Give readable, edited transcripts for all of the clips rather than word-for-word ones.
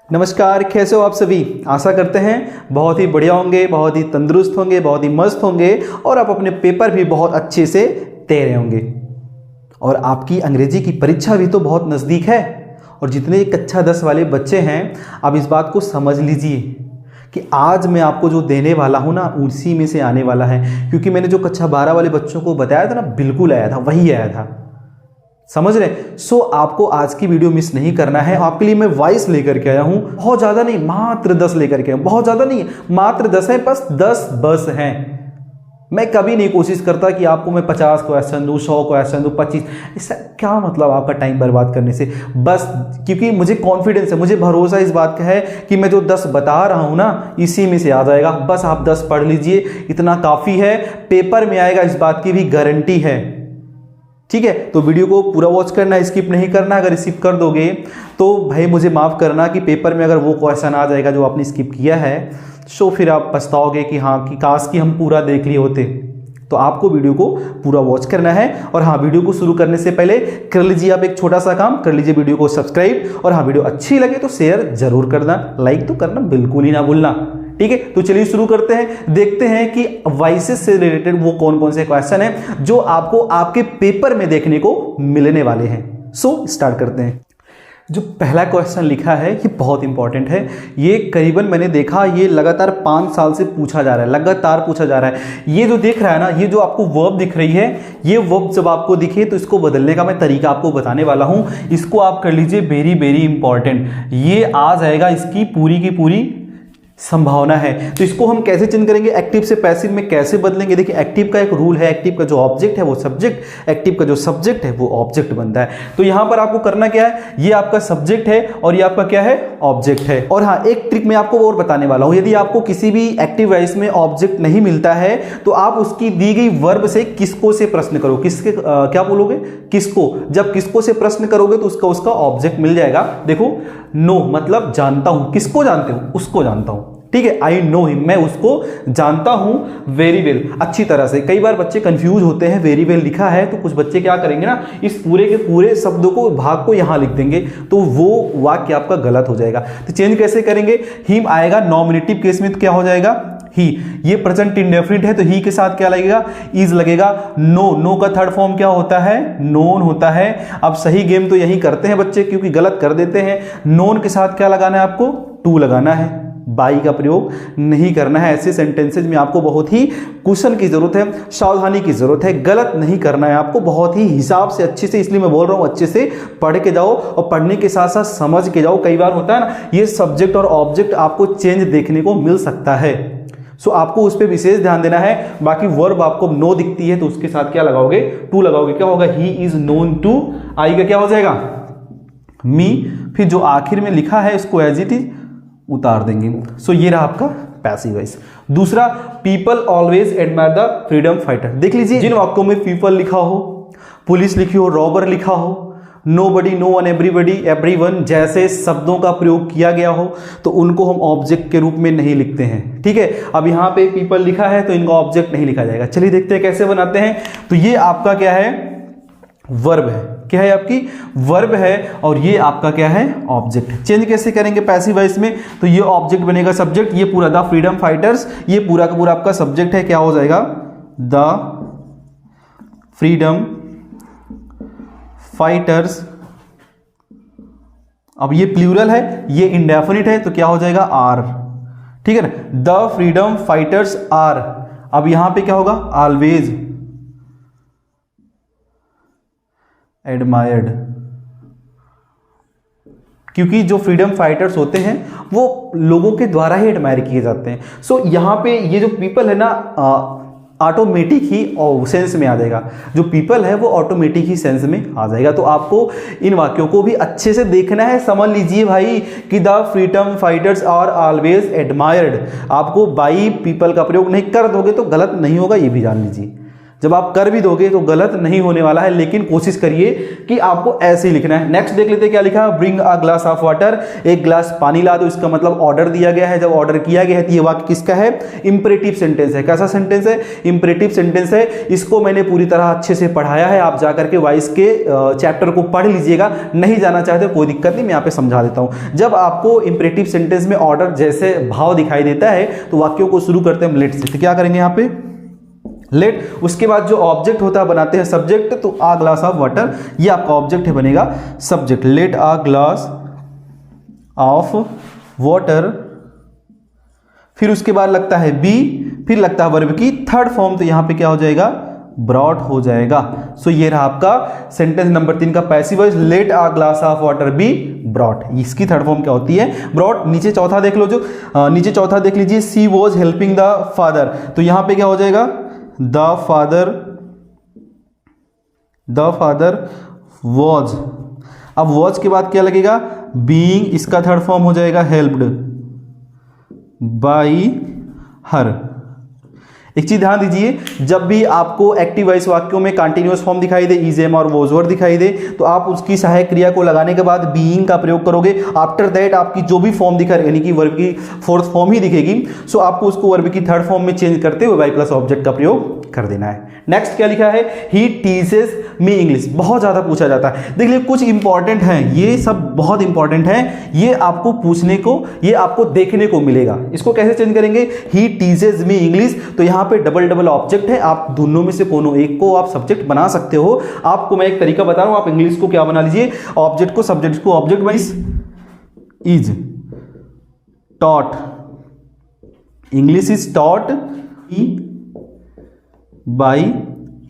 नमस्कार, कैसे हो आप सभी। आशा करते हैं बहुत ही बढ़िया होंगे, बहुत ही तंदुरुस्त होंगे, बहुत ही मस्त होंगे और आप अपने पेपर भी बहुत अच्छे से दे रहे होंगे। और आपकी अंग्रेजी की परीक्षा भी तो बहुत नज़दीक है। और जितने कक्षा 10 वाले बच्चे हैं, आप इस बात को समझ लीजिए कि आज मैं आपको जो देने वाला हूँ ना, उसी में से आने वाला है। क्योंकि मैंने जो कक्षा 12 वाले बच्चों को बताया था ना, बिल्कुल आया था, वही आया था। समझ रहे। सो आपको आज की वीडियो मिस नहीं करना है। आपके लिए मैं वॉइस लेकर के आया हूं, बहुत ज्यादा नहीं, मात्र 10 लेकर के आया हूं। बहुत ज्यादा नहीं है, मात्र 10 है, बस 10 बस हैं। मैं कभी नहीं कोशिश करता कि आपको मैं 50 क्वेश्चन दूं, 100 क्वेश्चन दूं, 25। इससे क्या मतलब आपका टाइम बर्बाद करने से। बस क्योंकि मुझे कॉन्फिडेंस है, मुझे भरोसा इस बात का है कि मैं जो 10 बता रहा हूं ना, इसी में से आ जाएगा। बस आप 10 पढ़ लीजिए, इतना काफी है। पेपर में आएगा, इस बात की भी गारंटी है। ठीक है, तो वीडियो को पूरा वॉच करना, स्किप नहीं करना। अगर स्किप कर दोगे तो भाई मुझे माफ़ करना कि पेपर में अगर वो क्वेश्चन आ जाएगा जो आपने स्किप किया है, तो फिर आप पछताओगे कि हाँ, कि काश कि हम पूरा देख लिए होते। तो आपको वीडियो को पूरा वॉच करना है। और हाँ, वीडियो को शुरू करने से पहले कर लीजिए आप एक छोटा सा काम, कर लीजिए वीडियो को सब्सक्राइब। और हाँ, वीडियो अच्छी लगे तो शेयर जरूर करना, लाइक तो करना बिल्कुल ही ना भूलना। ठीक है, तो चलिए शुरू करते हैं। देखते हैं कि वॉइसेस से रिलेटेड वो कौन कौन से क्वेश्चन हैं जो आपको आपके पेपर में देखने को मिलने वाले हैं। सो स्टार्ट करते हैं। जो पहला क्वेश्चन लिखा है ये बहुत इंपॉर्टेंट है। ये करीबन मैंने देखा, ये लगातार 5 साल से पूछा जा रहा है, लगातार पूछा जा रहा है। ये जो देख रहा है ना, ये जो आपको वर्ब दिख रही है, ये वर्ब जब आपको दिखे तो इसको बदलने का मैं तरीका आपको बताने वाला हूं। इसको आप कर लीजिए वेरी वेरी इंपॉर्टेंट। ये आ जाएगा, इसकी पूरी की पूरी संभावना है। तो इसको हम कैसे चेंज करेंगे, एक्टिव से पैसिव में कैसे बदलेंगे। देखिए, एक्टिव का एक रूल है, एक्टिव का जो ऑब्जेक्ट है वो सब्जेक्ट, एक्टिव का जो सब्जेक्ट है वो ऑब्जेक्ट बनता है। तो यहां पर आपको करना क्या है, ये आपका सब्जेक्ट है और ये आपका क्या है, ऑब्जेक्ट है। और हाँ, एक ट्रिक मैं आपको और बताने वाला हूं। यदि आपको किसी भी एक्टिव वॉइस में ऑब्जेक्ट नहीं मिलता है तो आप उसकी दी गई वर्ब से किसको से प्रश्न करो। किसके क्या बोलोगे, किसको। जब किसको से प्रश्न करोगे तो उसका ऑब्जेक्ट मिल जाएगा। देखो, नो मतलब जानता हूं। किसको जानते हो, उसको जानता हूं। ठीक है, आई नो हिम, मैं उसको जानता हूं वेरी वेल, अच्छी तरह से। कई बार बच्चे कंफ्यूज होते हैं, वेरी वेल लिखा है तो कुछ बच्चे क्या करेंगे ना, इस पूरे के पूरे शब्दों को, भाग को यहां लिख देंगे, तो वो वाक्य आपका गलत हो जाएगा। तो चेंज कैसे करेंगे, हिम आएगा, नॉमिनेटिव केस में तो क्या हो जाएगा, ही। ये प्रेजेंट इंडेफिनिट है तो ही के साथ क्या लगेगा, इज लगेगा। नो, नो का थर्ड फॉर्म क्या होता है, नोन होता है। अब सही गेम तो यही करते हैं बच्चे, क्योंकि गलत कर देते हैं। नोन के साथ क्या लगाना है आपको, टू लगाना है, बाई का प्रयोग नहीं करना है। ऐसे सेंटेंसेज में आपको बहुत ही कुशन की जरूरत है, सावधानी की जरूरत है। गलत नहीं करना है आपको, बहुत ही हिसाब से, अच्छे से। इसलिए मैं बोल रहा हूं, अच्छे से पढ़ के जाओ और पढ़ने के साथ साथ समझ के जाओ। कई बार होता है ना, ये सब्जेक्ट और ऑब्जेक्ट आपको चेंज देखने को मिल सकता है। सो आपको उस पर विशेष ध्यान देना है। बाकी वर्ब आपको नो दिखती है तो उसके साथ क्या लगाओगे, टू लगाओगे। क्या होगा, ही इज नोन टू, आई का क्या हो जाएगा, मी। फिर जो आखिर में लिखा है इसको एज इट इज उतार देंगे। सो ये रहा आपका पैसिव वॉइस। दूसरा, people always admire the freedom fighter. देख लीजिए, जिन वाक्यों में पीपल लिखा हो, पुलिस लिखी हो, रॉबर लिखा हो, nobody, no one, everybody, everyone जैसे शब्दों का प्रयोग किया गया हो तो उनको हम ऑब्जेक्ट के रूप में नहीं लिखते हैं। ठीक है, अब यहां पे पीपल लिखा है तो इनका ऑब्जेक्ट नहीं लिखा जाएगा। चलिए देखते हैं कैसे बनाते हैं। तो ये आपका क्या है, वर्ब है। क्या है, आपकी वर्ब है। और ये आपका क्या है, ऑब्जेक्ट। चेंज कैसे करेंगे पैसिव वॉइस में, तो ये ऑब्जेक्ट बनेगा सब्जेक्ट। ये पूरा द फ्रीडम फाइटर्स, ये पूरा का पूरा आपका सब्जेक्ट है। क्या हो जाएगा, द फ्रीडम फाइटर्स। अब ये प्लूरल है, ये इंडेफिनिट है तो क्या हो जाएगा, आर। ठीक है ना, द फ्रीडम फाइटर्स आर। अब यहां पे क्या होगा, ऑलवेज एडमायर्ड। क्योंकि जो फ्रीडम फाइटर्स होते हैं वो लोगों के द्वारा ही एडमायर किए जाते हैं। सो यहां पे ये जो पीपल है ना, ऑटोमेटिक ही सेंस में आ जाएगा। जो पीपल है वो ऑटोमेटिक ही सेंस में आ जाएगा। तो आपको इन वाक्यों को भी अच्छे से देखना है। समझ लीजिए भाई कि the freedom fighters are always admired. आपको बाई पीपल का प्रयोग नहीं कर दोगे तो गलत नहीं होगा, ये भी जान लीजिए। जब आप कर भी दोगे तो गलत नहीं होने वाला है, लेकिन कोशिश करिए कि आपको ऐसे ही लिखना है। नेक्स्ट देख लेते हैं क्या लिखा है, bring a glass of water, एक ग्लास पानी ला दो। इसका मतलब ऑर्डर दिया गया है। जब ऑर्डर किया गया है तो ये वाक्य किसका है, इंपरेटिव सेंटेंस है। कैसा सेंटेंस है, इंपरेटिव सेंटेंस है। इसको मैंने पूरी तरह अच्छे से पढ़ाया है, आप जाकर के वाइस के चैप्टर को पढ़ लीजिएगा। नहीं जाना चाहते कोई दिक्कत नहीं, मैं यहाँ पे समझा देता हूं। जब आपको इंपरेटिव सेंटेंस में ऑर्डर जैसे भाव दिखाई देता है तो वाक्यों को शुरू करते हैं हम लेट से। तो क्या करेंगे यहाँ पे, लेट, उसके बाद जो ऑब्जेक्ट होता है बनाते हैं सब्जेक्ट। तो आ ग्लास ऑफ वाटर, ये आपका ऑब्जेक्ट है, बनेगा subject. Let a glass of water, फिर उसके बाद लगता है बी, फिर लगता है वर्ब की थर्ड फॉर्म। तो यहां पे क्या हो जाएगा, ब्रॉट हो जाएगा। सो ये रहा आपका सेंटेंस नंबर 3 का passive voice, let a glass of water be brought. इसकी थर्ड फॉर्म क्या होती है, ब्रॉट। नीचे चौथा देख लो, जो नीचे चौथा देख लीजिए, सी वॉज हेल्पिंग द फादर। तो यहां पे क्या हो जाएगा, द फादर वॉज। अब वॉज के बाद क्या लगेगा, बीइंग, इसका थर्ड फॉर्म हो जाएगा हेल्प्ड बाई हर। एक चीज ध्यान दीजिए, जब भी आपको एक्टिव वॉइस वाक्यों में कंटीन्यूअस फॉर्म दिखाई दे, इज एम और वॉज वर दिखाई दे, तो आप उसकी सहायक क्रिया को लगाने के बाद बीइंग का प्रयोग करोगे। आफ्टर दैट आपकी जो भी फॉर्म दिखा, यानी कि वर्ब की फोर्थ फॉर्म ही दिखेगी, सो आपको उसको वर्ब की थर्ड फॉर्म में चेंज करते हुए वाई प्लस ऑब्जेक्ट का प्रयोग कर देना है। नेक्स्ट क्या लिखा है, ही टीचेस मी इंग्लिश। बहुत ज्यादा पूछा जाता है। देखिए कुछ इंपॉर्टेंट है, ये सब बहुत इंपॉर्टेंट है, ये आपको पूछने को, ये आपको देखने को मिलेगा। इसको कैसे चेंज करेंगे, ही टीचेस मी इंग्लिश। तो यहां पे डबल डबल ऑब्जेक्ट है, आप दोनों में से कोनो एक को आप सब्जेक्ट बना सकते हो। आपको मैं एक तरीका बता रहा हूं, आप इंग्लिश को क्या बना लीजिए, ऑब्जेक्ट को सब्जेक्ट को object wise, is taught, English is taught by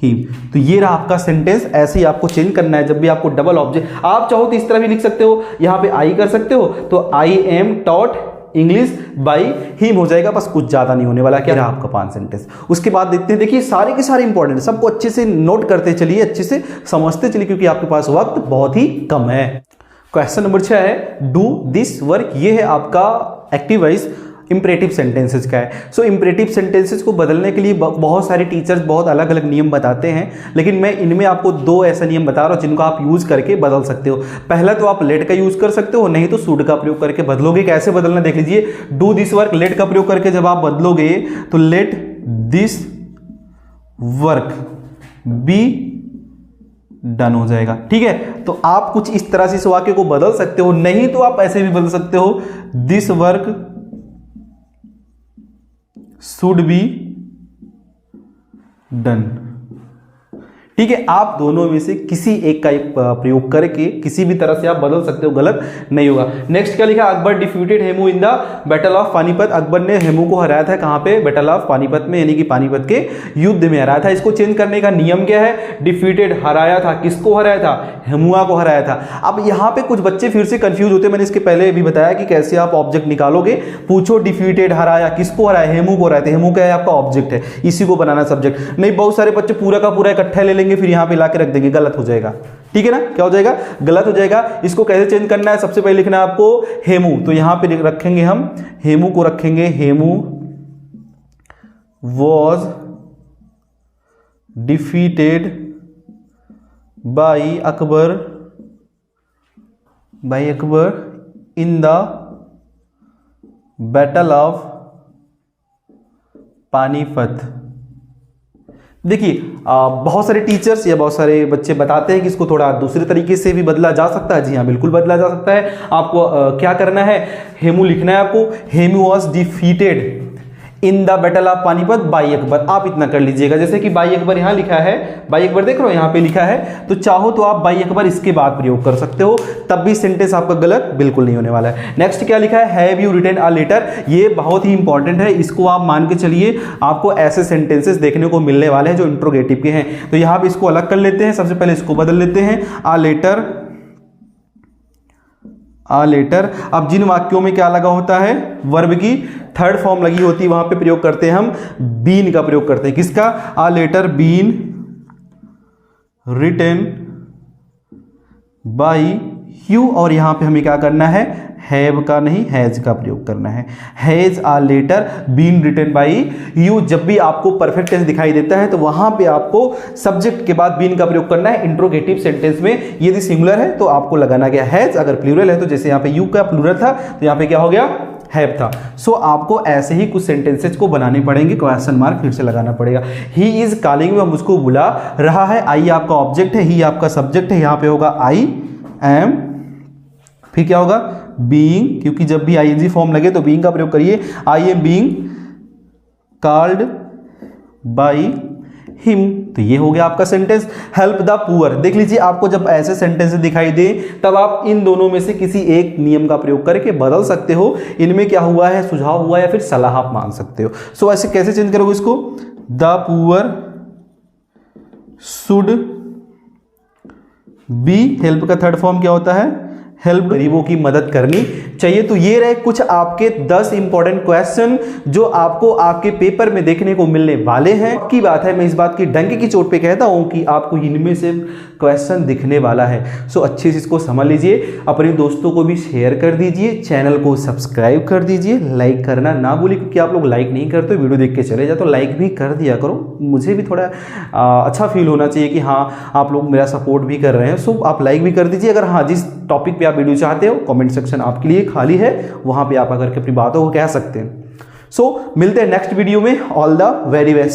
him. तो ये रहा आपका सेंटेंस। ऐसे ही आपको चेंज करना है जब भी आपको डबल ऑब्जेक्ट, आप चाहो तो इस तरह भी लिख सकते हो, यहां पे आई कर सकते हो, तो I am taught English by him हो जाएगा। बस कुछ ज्यादा नहीं होने वाला। क्या रहा आपका 5 सेंटेंस। उसके बाद देखते हैं, देखिए सारे के सारे इंपॉर्टेंट, सबको अच्छे से नोट करते चलिए, अच्छे से समझते चलिए, क्योंकि आपके पास वक्त बहुत ही कम है। क्वेश्चन नंबर 6 है, डू दिस वर्क। ये है आपका एक्टिव वॉइस इंपरेटिव सेंटेंसेस का है। सो इंपरेटिव सेंटेंसेस को बदलने के लिए बहुत सारे टीचर्स बहुत अलग अलग नियम बताते हैं, लेकिन मैं इनमें आपको 2 ऐसे नियम बता रहा हूं जिनको आप यूज करके बदल सकते हो। पहला तो आप लेट का यूज कर सकते हो, नहीं तो शुड का प्रयोग करके बदलोगे। कैसे बदलना देख लीजिए, डू दिस वर्क, लेट का प्रयोग करके जब आप बदलोगे तो let this work be done हो जाएगा। ठीक है, तो आप कुछ इस तरह से इस वाक्य को बदल सकते हो, नहीं तो आप ऐसे भी बदल सकते हो, this work should be done. ठीक है, आप दोनों में से किसी एक का प्रयोग करके किसी भी तरह से आप बदल सकते हो, गलत नहीं होगा। नेक्स्ट क्या लिखा, Akbar defeated Hemu in the battle of Panipat. Akbar ने हेमू को हराया था कहां पे, बैटल ऑफ पानीपत में, यानी कि पानीपत के युद्ध में हराया था। इसको चेंज करने का नियम क्या है, डिफीटेड, हराया था, किसको हराया था, हेमुआ को हराया था। अब यहां पे कुछ बच्चे फिर से कंफ्यूज होते हैं, मैंने इसके पहले भी बताया कि कैसे आप ऑब्जेक्ट निकालोगे। पूछो डिफीटेड, हराया, किसको हराया, हेमू को हराया। हेमू क्या है, आपका ऑब्जेक्ट है, इसी को बनाना सब्जेक्ट। नहीं, बहुत सारे बच्चे पूरा का पूरा इकट्ठा ले लेंगे, फिर यहां पे लाके रख देंगे, गलत हो जाएगा। ठीक है ना, क्या हो जाएगा, गलत हो जाएगा। इसको कैसे चेंज करना है, सबसे पहले लिखना है आपको हेमू। तो यहां पे रखेंगे हम हेमू को, रखेंगे Hemu was defeated by Akbar in the battle of Panipat. देखिए बहुत सारे टीचर्स या बहुत सारे बच्चे बताते हैं कि इसको थोड़ा दूसरे तरीके से भी बदला जा सकता है। जी हाँ, बिल्कुल बदला जा सकता है। आपको क्या करना है, हेमू लिखना है आपको, Hemu was defeated in the battle of Panipat by Akbar. आप इतना कर लीजिएगा, जैसे कि बाई अकबर यहां लिखा है, बाई अकबर देख रहे हो यहां पे लिखा है, तो चाहो तो आप बाई अकबर इसके बाद प्रयोग कर सकते हो, तब भी सेंटेंस आपका गलत बिल्कुल नहीं होने वाला है। नेक्स्ट क्या लिखा है, have you written a letter. ये बहुत ही इंपॉर्टेंट है, इसको आप मान के चलिए, आपको ऐसे सेंटेंसेस देखने को मिलने वाले हैं जो इंट्रोगेटिव के हैं। तो यहां पे इसको अलग कर लेते हैं, सबसे पहले इसको बदल लेते हैं, अ लेटर। अब जिन वाक्यों में क्या लगा होता है, वर्ब की थर्ड फॉर्म लगी होती है, वहां पे प्रयोग करते हैं हम बीन का प्रयोग करते हैं। किसका, a letter been written by you, और यहां पे हमें क्या करना है, हैव का नहीं, हैज का प्रयोग करना है। Has a letter been written by you. जब भी आपको परफेक्ट टेंस दिखाई देता है तो वहां पे आपको सब्जेक्ट के बाद बीन का प्रयोग करना है इंट्रोगेटिव सेंटेंस में। यदि सिंगुलर है तो आपको लगाना गया हैज, अगर प्लूरल है तो जैसे यहां पे यू का प्लूरल था तो यहां पे क्या हो गया, हैव था। सो आपको ऐसे ही कुछ सेंटेंसेज को बनाने पड़ेंगे, क्वेश्चन मार्क फिर से लगाना पड़ेगा। ही इज कॉलिंग मी, मुझको बुला रहा है। आई आपका ऑब्जेक्ट है, ही आपका सब्जेक्ट है, यहां पे होगा आई एम, फिर क्या होगा बीइंग, क्योंकि जब भी आईएनजी फॉर्म लगे तो बीइंग का प्रयोग करिए। I am being called by him, तो ये हो गया आपका सेंटेंस। हेल्प द पुअर, देख लीजिए आपको जब ऐसे सेंटेंस दिखाई दे तब आप इन दोनों में से किसी एक नियम का प्रयोग करके बदल सकते हो। इनमें क्या हुआ है, सुझाव हुआ या फिर सलाह आप मान सकते हो। सो ऐसे कैसे चेंज करोगे इसको, the poor should be, help का थर्ड फॉर्म क्या होता है, हेल्प, गरीबों की मदद करनी चाहिए। तो ये रहे कुछ आपके 10 इंपॉर्टेंट क्वेश्चन जो आपको आपके पेपर में देखने को मिलने वाले हैं। की बात है, मैं इस बात की डंके की चोट पे कहता हूं कि आपको इनमें से क्वेश्चन दिखने वाला है। सो अच्छे से इसको समझ लीजिए, अपने दोस्तों को भी शेयर कर दीजिए, चैनल को सब्सक्राइब कर दीजिए, लाइक करना ना भूलिए, क्योंकि आप लोग लाइक नहीं करते, वीडियो देख के चले जाते तो लाइक भी कर दिया करो, मुझे भी थोड़ा अच्छा फील होना चाहिए कि हाँ आप लोग मेरा सपोर्ट भी कर रहे हैं। सो आप लाइक भी कर दीजिए। अगर हाँ जिस टॉपिक पे आप वीडियो चाहते हो, कमेंट सेक्शन आपके लिए खाली है, वहां पे आप आकर के अपनी बातों को कह सकते हैं। सो मिलते हैं नेक्स्ट वीडियो में। All the very best.